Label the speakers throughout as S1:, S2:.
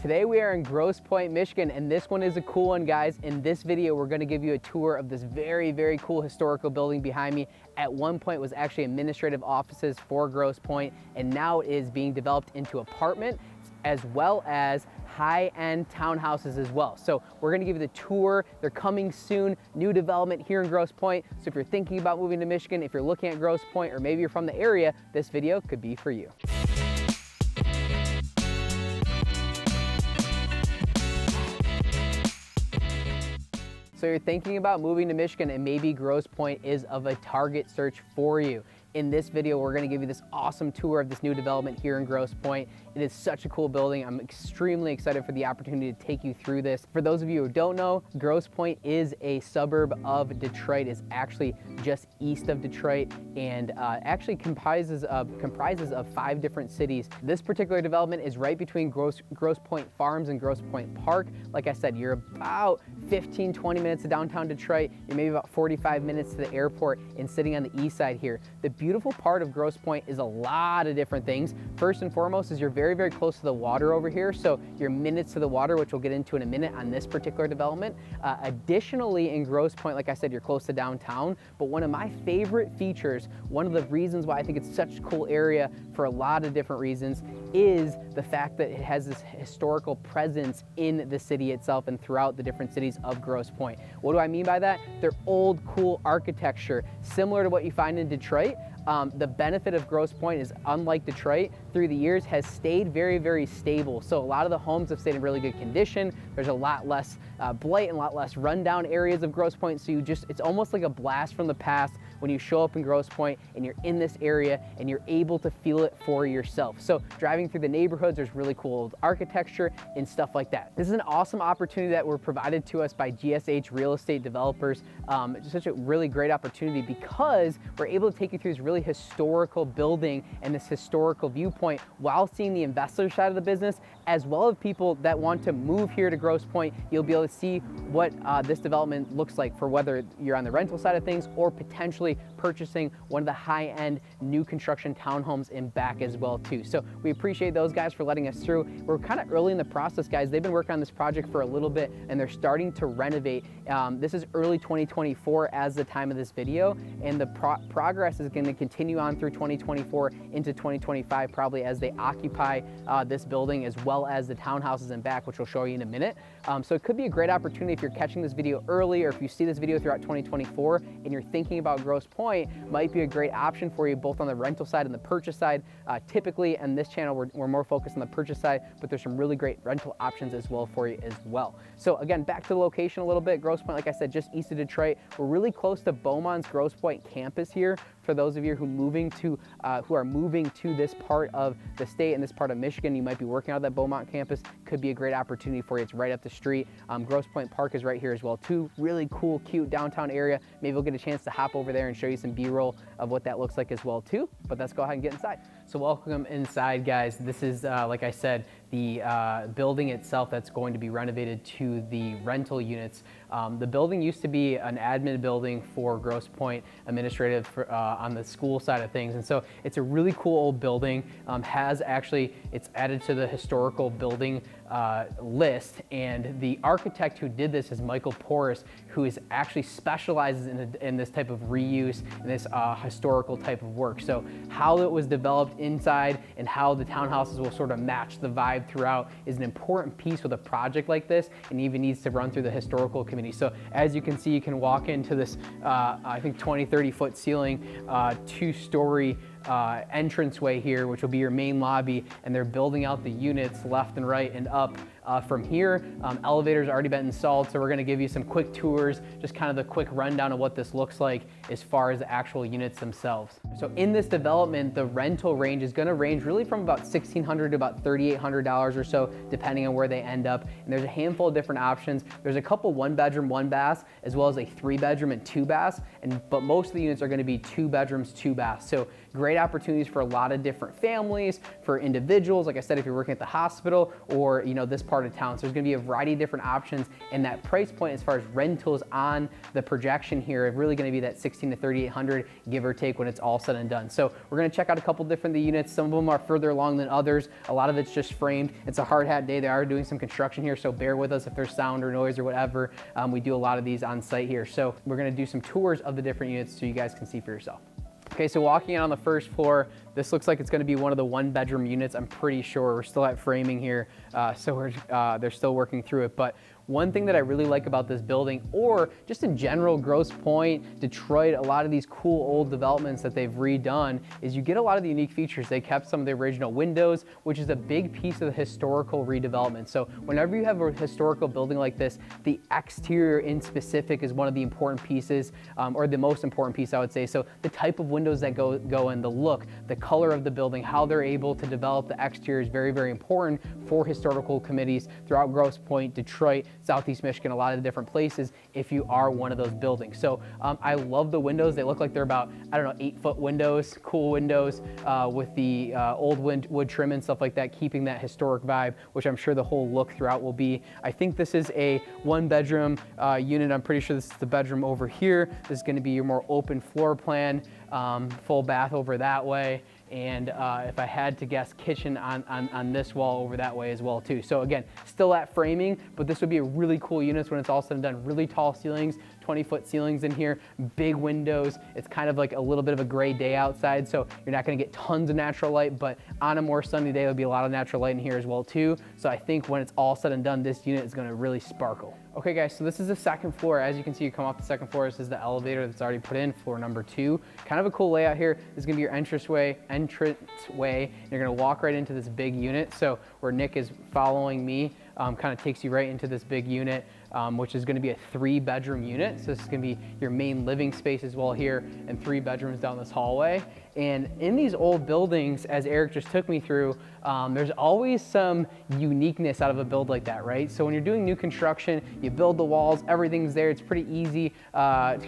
S1: Today we are in Grosse Pointe, Michigan, and this one is a cool one, guys. In this video, we're gonna give you a tour of this very, very cool historical building behind me. At one point was actually administrative offices for Grosse Pointe, and now it is being developed into apartment as well as high-end townhouses as well. So we're gonna give you the tour. They're coming soon, new development here in Grosse Pointe. So if you're thinking about moving to Michigan, if you're looking at Grosse Pointe, or maybe you're from the area, this video could be for you. So you're thinking about moving to Michigan and maybe Grosse Pointe is of a target search for you. In this video, we're gonna give you this awesome tour of this new development here in Grosse Pointe. It is such a cool building. I'm extremely excited for the opportunity to take you through this. For those of you who don't know, Grosse Pointe is a suburb of Detroit. It's actually just east of Detroit and actually comprises of 5 different cities. This particular development is right between Grosse Pointe Farms and Grosse Pointe Park. Like I said, you're about 15, 20 minutes to downtown Detroit. You're maybe about 45 minutes to the airport and sitting on the east side here. The beautiful part of Grosse Pointe is a lot of different things. First and foremost is you're very, very close to the water over here. So you're minutes to the water, which we'll get into in a minute on this particular development. Additionally, in Grosse Pointe, like I said, you're close to downtown. But one of my favorite features, one of the reasons why I think it's such a cool area for a lot of different reasons, is the fact that it has this historical presence in the city itself and throughout the different cities of Grosse Pointe. What do I mean by that? They're old, cool architecture, similar to what you find in Detroit. The benefit of Grosse Pointe is, unlike Detroit, through the years has stayed very, very stable. So a lot of the homes have stayed in really good condition. There's a lot less blight and a lot less rundown areas of Grosse Pointe. So it's almost like a blast from the past when you show up in Grosse Pointe and you're in this area and you're able to feel it for yourself. So driving through the neighborhoods, there's really cool old architecture and stuff like that. This is an awesome opportunity that were provided to us by GSH Real Estate Developers. It's such a really great opportunity because we're able to take you through this really historical building and this historical viewpoint while seeing the investor side of the business, as well as people that want to move here to Grosse Pointe. You'll be able to see what this development looks like for whether you're on the rental side of things or potentially purchasing one of the high-end new construction townhomes in back as well too. So we appreciate those guys for letting us through. We're kind of early in the process, guys. They've been working on this project for a little bit and they're starting to renovate. This is early 2024 as the time of this video, and the progress is going to continue on through 2024 into 2025 probably as they occupy this building as well as the townhouses in back, which we'll show you in a minute. So it could be a great opportunity if you're catching this video early, or if you see this video throughout 2024 and you're thinking about Grosse Pointe, might be a great option for you both on the rental side and the purchase side. Typically on this channel we're more focused on the purchase side, but there's some really great rental options as well for you as well. So again, back to the location a little bit. Grosse Pointe, like I said, just east of Detroit. We're really close to Beaumont's Grosse Pointe campus here. For those of you who are moving to this part of the state and this part of Michigan, you might be working out of that Beaumont campus, could be a great opportunity for you. It's right up the street. Grosse Pointe Park is right here as well too. Really cool, cute downtown area. Maybe we'll get a chance to hop over there and show you some B-roll of what that looks like as well too. But let's go ahead and get inside. So welcome inside, guys. This is, like I said, the building itself that's going to be renovated to the rental units. The building used to be an admin building for Grosse Pointe administrative on the school side of things. And so it's a really cool old building. It's added to the historical building list, and the architect who did this is Michael Porras, who actually specializes in this type of reuse and this historical type of work. So how it was developed inside and how the townhouses will sort of match the vibe throughout is an important piece with a project like this, and even needs to run through the historical committee. So as you can see, you can walk into this I think 20-30 foot ceiling 2-story entranceway here, which will be your main lobby, and they're building out the units left and right and up from here. Elevators already been installed, so we're going to give you some quick tours, just kind of the quick rundown of what this looks like as far as the actual units themselves. So in this development, the rental range is going to range really from about $1,600 to about $3,800 or so, depending on where they end up. And there's a handful of different options. There's a couple 1-bedroom, 1-bath, as well as a 3-bedroom and 2 baths. But most of the units are going to be 2 bedrooms, 2 baths. So great opportunities for a lot of different families, for individuals. Like I said, if you're working at the hospital or this part of town. So there's gonna be a variety of different options, and that price point as far as rentals on the projection here are really gonna be that $1,600 to $3,800, give or take, when it's all said and done. So we're gonna check out a couple different units. Some of them are further along than others. A lot of it's just framed. It's a hard hat day. They are doing some construction here, so bear with us if there's sound or noise or whatever. We do a lot of these on site here. So we're gonna do some tours of the different units so you guys can see for yourself. Okay, so walking in on the first floor, this looks like it's gonna be one of the 1-bedroom units. I'm pretty sure. We're still at framing here, so they're still working through it. But one thing that I really like about this building, or just in general, Grosse Pointe, Detroit, a lot of these cool old developments that they've redone, is you get a lot of the unique features. They kept some of the original windows, which is a big piece of the historical redevelopment. So whenever you have a historical building like this, the exterior in specific is one of the important pieces, or the most important piece, I would say. So the type of windows that go in, the look, the color of the building, how they're able to develop the exterior is very, very important for historical committees throughout Grosse Pointe, Detroit, Southeast Michigan, a lot of the different places if you are one of those buildings. So I love the windows. They look like they're about, 8-foot windows, cool windows with the old wood trim and stuff like that, keeping that historic vibe, which I'm sure the whole look throughout will be. I think this is a 1-bedroom unit. I'm pretty sure this is the bedroom over here. This is gonna be your more open floor plan, full bath over that way. And if I had to guess, kitchen on this wall over that way as well too. So again, still at framing, but this would be a really cool unit when it's all said and done. Really tall ceilings, 20-foot ceilings in here, big windows. It's kind of like a little bit of a gray day outside, so you're not gonna get tons of natural light, but on a more sunny day, there'll be a lot of natural light in here as well too. So I think when it's all said and done, this unit is gonna really sparkle. Okay guys, so this is the second floor. As you can see, you come off the second floor, this is the elevator that's already put in, floor number 2. Kind of a cool layout here. This is gonna be your entranceway. You're gonna walk right into this big unit. So where Nick is following me, kind of takes you right into this big unit, which is gonna be a 3-bedroom unit. So this is gonna be your main living space as well here, and 3 bedrooms down this hallway. And in these old buildings, as Eric just took me through, there's always some uniqueness out of a build like that, right? So when you're doing new construction, you build the walls, everything's there. It's pretty easy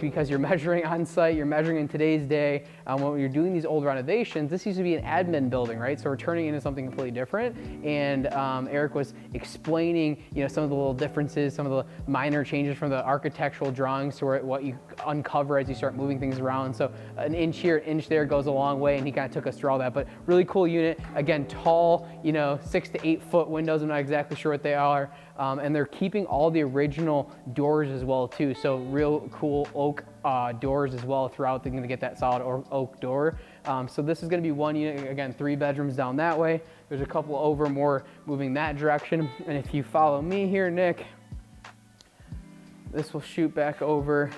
S1: because you're measuring on site, you're measuring in today's day. When you're doing these old renovations, this used to be an admin building, right? So we're turning into something completely different. And Eric was explaining, some of the little differences, some of the minor changes from the architectural drawings to what you uncover as you start moving things around. So an inch here, an inch there goes a long way, and he kind of took us through all that. But really cool unit. Again, tall, 6 to 8 foot windows. I'm not exactly sure what they are. And they're keeping all the original doors as well too. So real cool oak doors as well throughout. They're gonna get that solid oak door. So this is gonna be one unit, again, 3 bedrooms down that way. There's a couple over more moving that direction. And if you follow me here, Nick, this will shoot back over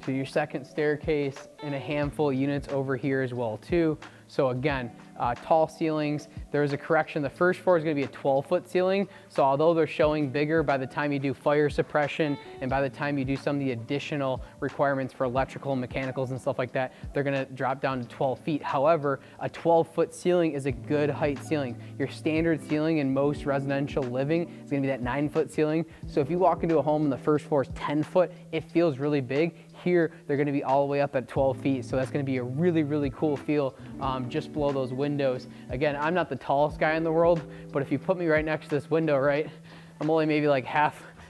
S1: to your second staircase, and a handful of units over here as well too. So again, tall ceilings. There's a correction. The first floor is going to be a 12-foot ceiling. So although they're showing bigger, by the time you do fire suppression and by the time you do some of the additional requirements for electrical and mechanicals and stuff like that, they're going to drop down to 12 feet. However, a 12-foot ceiling is a good height ceiling. Your standard ceiling in most residential living is going to be that 9-foot ceiling. So if you walk into a home and the first floor is 10 foot, it feels really big. Here, they're going to be all the way up at 12 feet. So that's going to be a really, really cool feel just below those windows. Again, I'm not the tallest guy in the world, but if you put me right next to this window, right, I'm only maybe like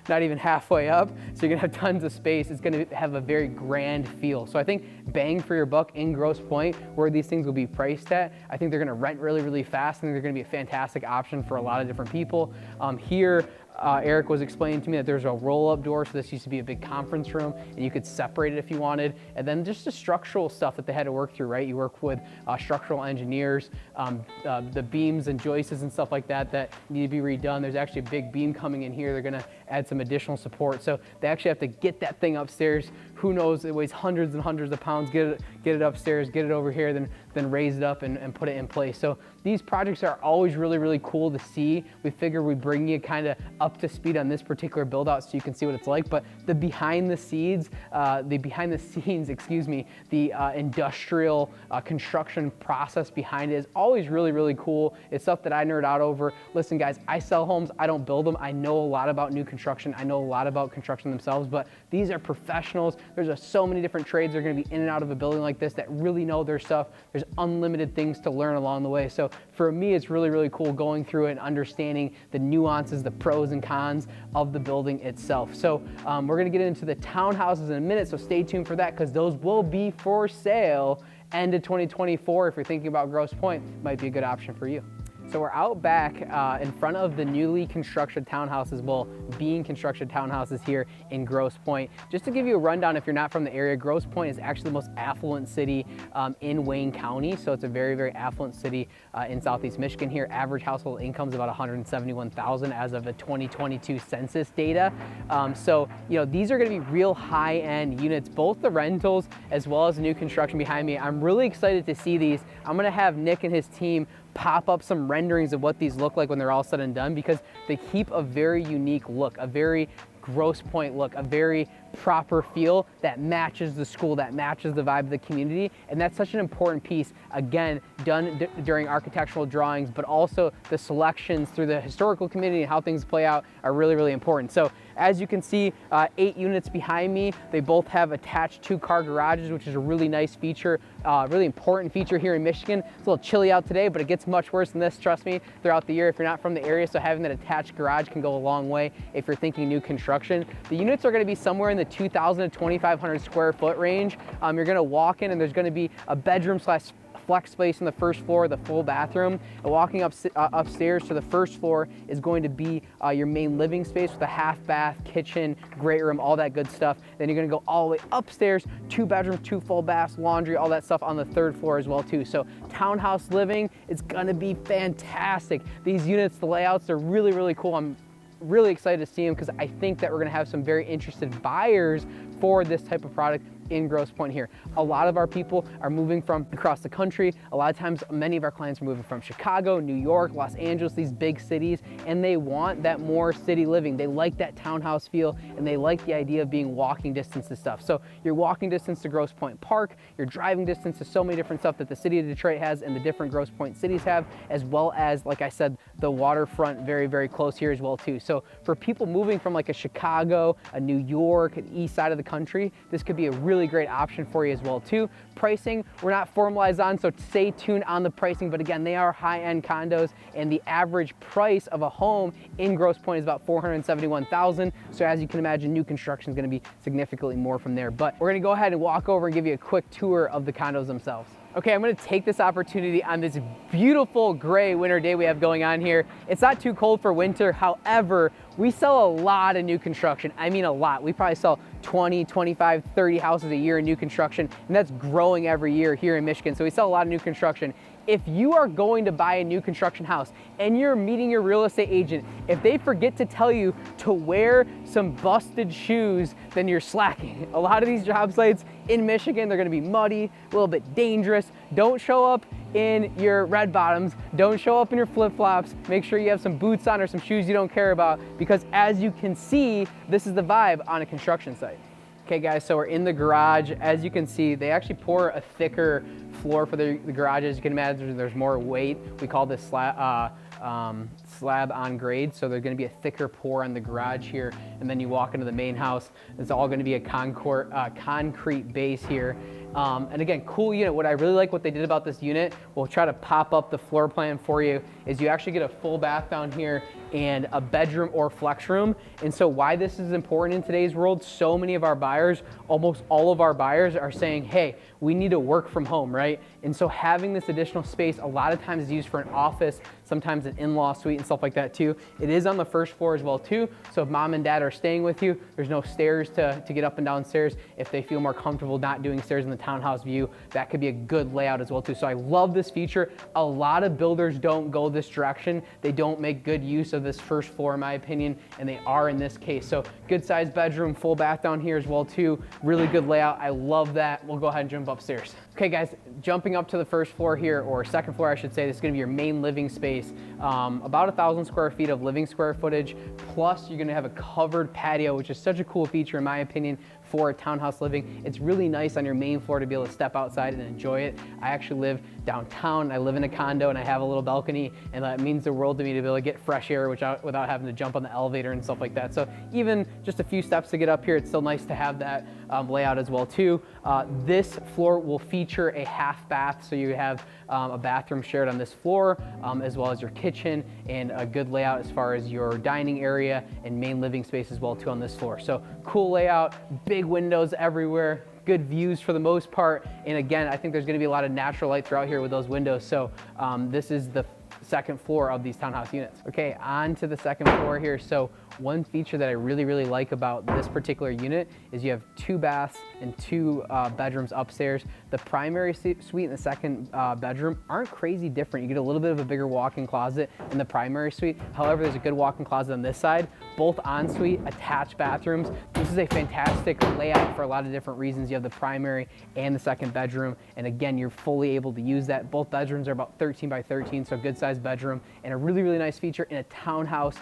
S1: not even halfway up. So you're gonna have tons of space. It's gonna have a very grand feel. So I think bang for your buck in Grosse Pointe, where these things will be priced at, I think they're gonna rent really, really fast, and they're gonna be a fantastic option for a lot of different people. Here, Eric was explaining to me that there's a roll-up door, so this used to be a big conference room, and you could separate it if you wanted. And then just the structural stuff that they had to work through, right? You work with structural engineers, the beams and joists and stuff like that that need to be redone. There's actually a big beam coming in here. They're gonna add some additional support. So they actually have to get that thing upstairs. Who knows, it weighs hundreds and hundreds of pounds, get it upstairs, get it over here, then then raise it up and put it in place. So these projects are always really, really cool to see. We figure we bring you kind of up to speed on this particular build out so you can see what it's like. But the behind the scenes, excuse me, the industrial construction process behind it is always really, really cool. It's stuff that I nerd out over. Listen guys, I sell homes, I don't build them. I know a lot about new construction. I know a lot about construction themselves, but these are professionals. There's so many different trades that are gonna be in and out of a building like this that really know their stuff. There's unlimited things to learn along the way. So for me, it's really, really cool going through it and understanding the nuances, the pros and cons of the building itself. So we're gonna get into the townhouses in a minute, so stay tuned for that because those will be for sale end of 2024. If you're thinking about Grosse Pointe, might be a good option for you. So we're out back in front of the newly constructed townhouses, well, being constructed townhouses here in Grosse Pointe. Just to give you a rundown, if you're not from the area, Grosse Pointe is actually the most affluent city in Wayne County. So it's a very, very affluent city in Southeast Michigan here. Average household income is about $171,000 as of the 2022 census data. So, you know, these are gonna be real high-end units, both the rentals as well as the new construction behind me. I'm really excited to see these. I'm gonna have Nick and his team pop up some renderings of what these look like when they're all said and done, because they keep a very unique look, a very Grosse Pointe look, a very proper feel that matches the school, that matches the vibe of the community. And that's such an important piece, again, done during architectural drawings, but also the selections through the historical community and how things play out are really, really important. So as you can see, 8 units behind me, they both have attached 2-car garages, which is a really nice feature, really important feature here in Michigan. It's a little chilly out today, but it gets much worse than this, trust me, throughout the year if you're not from the area. So having that attached garage can go a long way if you're thinking new construction. The units are gonna be somewhere in the 2,000 to 2,500 square foot range. You're gonna walk in and there's gonna be a bedroom / flex space on the first floor, the full bathroom. And walking upstairs to the first floor is going to be your main living space with a half bath, kitchen, great room, all that good stuff. Then you're gonna go all the way upstairs, 2 bedrooms, 2 full baths, laundry, all that stuff on the 3rd floor as well too. So townhouse living, it's gonna be fantastic. These units, the layouts are really, really cool. I'm really excited to see them because I think that we're gonna have some very interested buyers for this type of product in Grosse Pointe here. A lot of our people are moving from across the country. A lot of times, many of our clients are moving from Chicago, New York, Los Angeles, these big cities, and they want that more city living. They like that townhouse feel, and they like the idea of being walking distance to stuff. So you're walking distance to Grosse Pointe Park, you're driving distance to so many different stuff that the city of Detroit has and the different Grosse Pointe cities have, as well as, like I said, the waterfront very, very close here as well too. So for people moving from like a Chicago, a New York, an east side of the country, this could be a really great option for you as well too. Pricing, we're not formalized on, so stay tuned on the pricing, but again, they are high-end condos, and the average price of a home in Grosse Pointe is about $471,000. So as you can imagine, new construction is gonna be significantly more from there. But we're gonna go ahead and walk over and give you a quick tour of the condos themselves. Okay, I'm gonna take this opportunity on this beautiful gray winter day we have going on here. It's not too cold for winter. However, we sell a lot of new construction. I mean, a lot. We probably sell 20, 25, 30 houses a year in new construction, and that's growing every year here in Michigan. So we sell a lot of new construction. If you are going to buy a new construction house and you're meeting your real estate agent, if they forget to tell you to wear some busted shoes, then you're slacking. A lot of these job sites in Michigan, they're gonna be muddy, a little bit dangerous. Don't show up in your red bottoms. Don't show up in your flip-flops. Make sure you have some boots on or some shoes you don't care about, because as you can see, this is the vibe on a construction site. Okay guys, so we're in the garage. As you can see, they actually pour a thicker floor for the garage. As you can imagine, there's more weight. We call this slab on grade, so there's going to be a thicker pour on the garage here, and then you walk into the main house. It's all going to be a concrete base here. And again, cool unit. What I really like what they did about this unit, we'll try to pop up the floor plan for you, is you actually get a full bath down here and a bedroom or flex room. And so why this is important in today's world, so many of our buyers, almost all of our buyers are saying, hey, we need to work from home, right? And so having this additional space a lot of times is used for an office, sometimes an in-law suite and stuff like that too. It is on the first floor as well too. So if mom and dad are staying with you, there's no stairs to get up and down stairs. If they feel more comfortable not doing stairs in the townhouse view, that could be a good layout as well too. So I love this feature. A lot of builders don't go this direction. They don't make good use of this first floor in my opinion, and they are in this case. So good sized bedroom, full bath down here as well too. Really good layout. I love that. We'll go ahead and jump upstairs. Okay guys, jumping up to the first floor here, or second floor I should say, this is gonna be your main living space. About 1,000 square feet of living square footage, plus you're gonna have a covered patio, which is such a cool feature in my opinion for a townhouse living. It's really nice on your main floor to be able to step outside and enjoy it. I actually live downtown, I live in a condo and I have a little balcony, and that means the world to me to be able to get fresh air without having to jump on the elevator and stuff like that. So even just a few steps to get up here, it's still nice to have that layout as well too. This floor will feature a half bath, so you have a bathroom shared on this floor, as well as your kitchen, and a good layout as far as your dining area and main living space as well too on this floor. So cool layout, big windows everywhere, good views for the most part. And again, I think there's gonna be a lot of natural light throughout here with those windows. So this is the second floor of these townhouse units. Okay, on to the second floor here. So one feature that I really like about this particular unit is you have 2 baths and 2 bedrooms upstairs. The primary suite and the second bedroom aren't crazy different. You get a little bit of a bigger walk-in closet in the primary suite. However, there's a good walk-in closet on this side. Both ensuite attached bathrooms. This is a fantastic layout for a lot of different reasons. You have the primary and the second bedroom, and again, you're fully able to use that. Both bedrooms are about 13 by 13, so good sized bedroom, and a really nice feature in a townhouse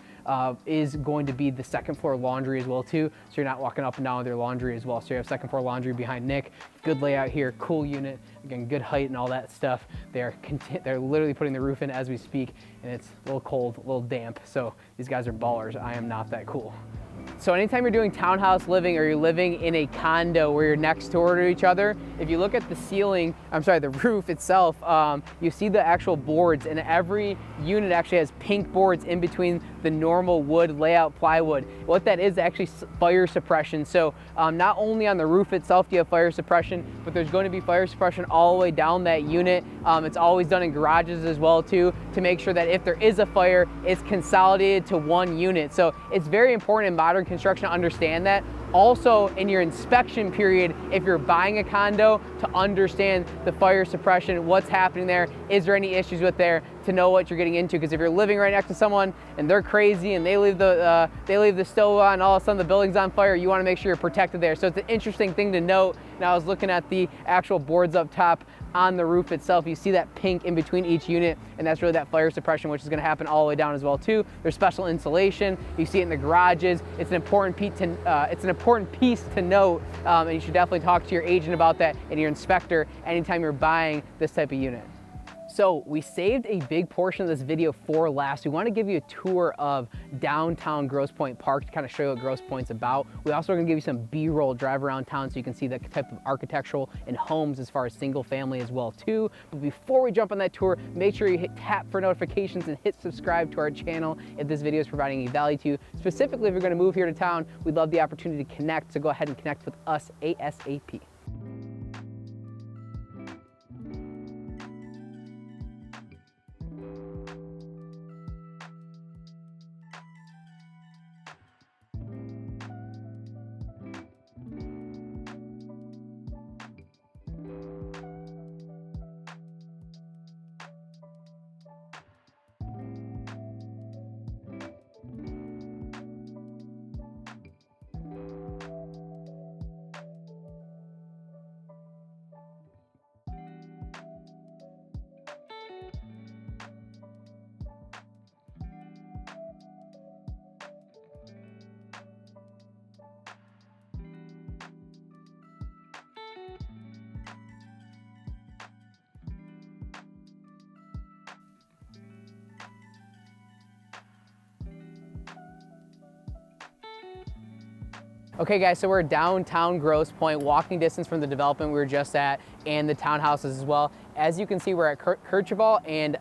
S1: is going to be the second floor laundry as well too, so you're not walking up and down with your laundry as well. So you have second floor laundry behind Nick. Good layout here, cool unit, again, good height and all that stuff. They're literally putting the roof in as we speak, and it's a little cold, a little damp, so these guys are ballers. I am not that cool. So anytime you're doing townhouse living or you're living in a condo where you're next door to each other, if you look at the ceiling, the roof itself, you see the actual boards, and every unit actually has pink boards in between the normal wood layout plywood. What that is actually fire suppression. So not only on the roof itself do you have fire suppression, but there's going to be fire suppression all the way down that unit. It's always done in garages as well too, to make sure that if there is a fire, it's consolidated to one unit. So it's very important in modern construction to understand that. Also in your inspection period, if you're buying a condo, to understand the fire suppression, what's happening there, is there any issues with there, to know what you're getting into. Because if you're living right next to someone and they're crazy and they leave the stove on and all of a sudden the building's on fire, you want to make sure you're protected there. So it's an interesting thing to note. And I was looking at the actual boards up top on the roof itself. You see that pink in between each unit, and that's really that fire suppression, which is going to happen all the way down as well too. There's special insulation. You see it in the garages. It's an important piece to note, and you should definitely talk to your agent about that and your inspector anytime you're buying this type of unit. So we saved a big portion of this video for last. We want to give you a tour of downtown Grosse Pointe Park to kind of show you what Grosse Pointe's about. We also are going to give you some B-roll drive around town so you can see the type of architectural and homes as far as single family as well too. But before we jump on that tour, make sure you hit tap for notifications and hit subscribe to our channel if this video is providing any value to you. Specifically, if you're going to move here to town, we'd love the opportunity to connect, so go ahead and connect with us ASAP. Okay guys, so we're downtown Grosse Pointe, walking distance from the development we were just at and the townhouses as well. As you can see, we're at Kercheval and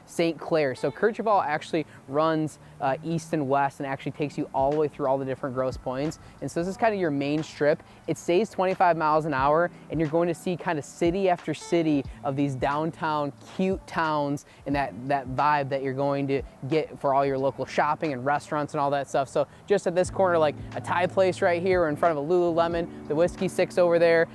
S1: St. Clair. So Kercheval actually runs east and west and actually takes you all the way through all the different Grosse Pointes. And so this is kind of your main strip. It stays 25 miles an hour, and you're going to see kind of city after city of these downtown cute towns, and that vibe that you're going to get for all your local shopping and restaurants and all that stuff. So just at this corner, like a Thai place right here, we're in front of a Lululemon, the Whiskey Six over there,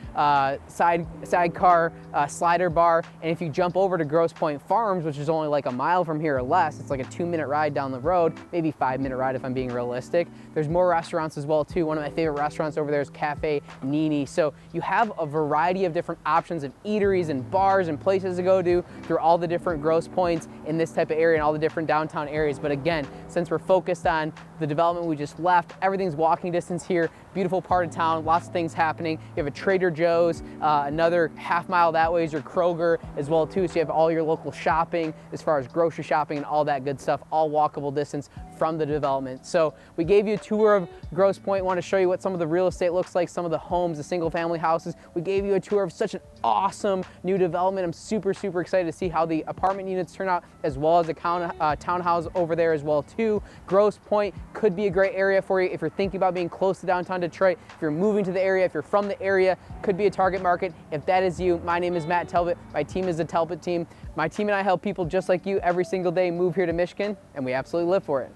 S1: sidecar, slider bar. more. And if you jump over to Grosse Pointe Farms, which is only like a mile from here or less, it's like a 2-minute ride down the road, maybe 5-minute ride if I'm being realistic. There's more restaurants as well too. One of my favorite restaurants over there is Cafe Nini. So you have a variety of different options of eateries and bars and places to go to through all the different Grosse Pointes in this type of area and all the different downtown areas. But again, since we're focused on the development we just left, everything's walking distance here, beautiful part of town, lots of things happening. You have a Trader Joe's, another half mile that way is your Kroger as well too. So you have all your local shopping as far as grocery shopping and all that good stuff, all walkable distance from the development. So we gave you a tour of Grosse Pointe, want to show you what some of the real estate looks like, some of the homes, the single family houses. We gave you a tour of such an awesome new development. I'm super excited to see how the apartment units turn out, as well as the townhouse over there as well too. Grosse Pointe could be a great area for you if you're thinking about being close to downtown Detroit, if you're moving to the area, if you're from the area, could be a target market. If that is you, my name is Matt Talbot. My team is the Talbot team. My team and I help people just like you every single day move here to Michigan, and we absolutely live for it.